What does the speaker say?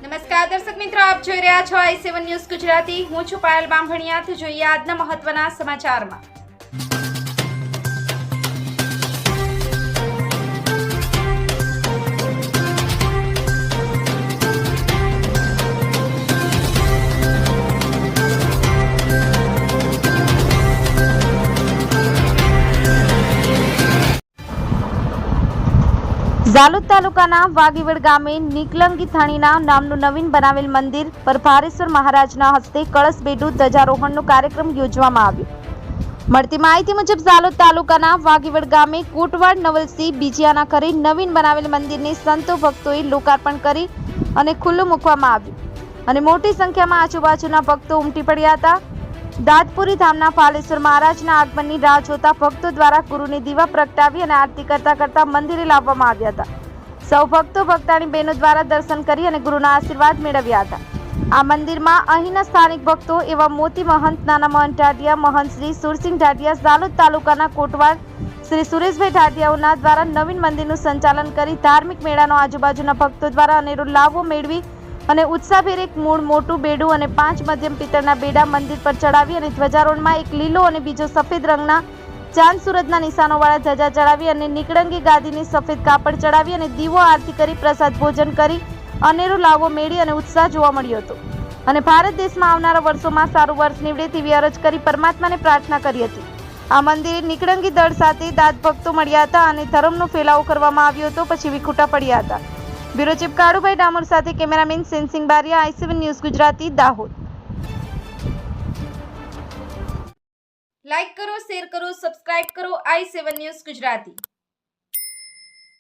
નમસ્કાર દર્શક મિત્રો, આપ જોઈ રહ્યા છો i7 ન્યૂઝ ગુજરાતી। હું છું પાયલ બામભણિયા। તો જોઈએ આજના મહત્વના સમાચારમાં। ઝાલોદ તાલુકાના વાગીવડ ગામે નિકલંગી થાણીના નામનું નવીન બનાવેલ મંદિર પર ભારેશ્વર મહારાજના હસ્તે કળશ બેડુ ધ્વજારોહણનો કાર્યક્રમ યોજવામાં આવ્યો। મળતી માહિતી મુજબ ઝાલોદ તાલુકાના વાગીવડ ગામે કોટવાડ નવલસિંહ બીજીયાના ઘરે નવીન બનાવેલ મંદિરને સંતો ભક્તોએ લોકાર્પણ કરી અને ખુલ્લું મૂકવામાં આવ્યું અને મોટી સંખ્યામાં આજુબાજુના ભક્તો ઉમટી પડ્યા હતા। દાદપુરી ધામના ફાલેશ્વર મહારાજના આગમનની રાહ જોતા ભક્તો દ્વારા ગુરુની દીવા પ્રગટાવી અને આરતી કરતા મંદિરે લાવવામાં આવ્યા હતા। સૌ ભક્તો ભક્તાણી બહેનો દ્વારા દર્શન કરી અને ગુરુના આશીર્વાદ મેળવ્યા હતા। આ મંદિરમાં અહીંના સ્થાનિક ભક્તો એવા મોતી મહંત, નાના મહંત ઢાઢિયા, મહંત શ્રી સુરસિંહ ઢાઢિયા, ઝાલોદ તાલુકાના કોટવાડ શ્રી સુરેશભાઈ ઢાઢિયાઓના દ્વારા નવીન મંદિરનું સંચાલન કરી ધાર્મિક મેળાનો આજુબાજુના ભક્તો દ્વારા અનેરો લાભો મેળવી અને ઉત્સાહભેર એક મૂળ મોટું બેડું અને 5 મધ્યમ પિત્તળના બેડા મંદિર પર ચડાવી અને ધ્વજારોહણમાં એક લીલો અને બીજો સફેદ રંગના ચાંદ સૂરજના નિશાનોવાળા ધજા ચડાવી અને નિકળંગી ગાદીની સફેદ કાપડ ચડાવી અને દીવો આરતી કરી પ્રસાદ ભોજન કરી અનેરો લાવો મેળવી અને ઉત્સાહ જોવા મળ્યો હતો અને ભારત દેશમાં આવનારા વર્ષોમાં સારું વર્ષ નીવડે તેવી અરજ કરી પરમાત્માને પ્રાર્થના કરી હતી। આ મંદિરે નિકળંગી દળ સાથે દાદ ભક્તો મળ્યા હતા અને ધર્મનો ફેલાવો કરવામાં આવ્યો હતો, પછી વિખૂટા પડ્યા હતા। બ્યુરો ચીફ કાળુભાઈ ડામોર સાથે cameraman Sensing Bariya, i7 news Gujarati, Dahod. Like કરો, શેર કરો, સબસ્ક્રાઇબ કરો i7 ન્યૂઝ ગુજરાતી।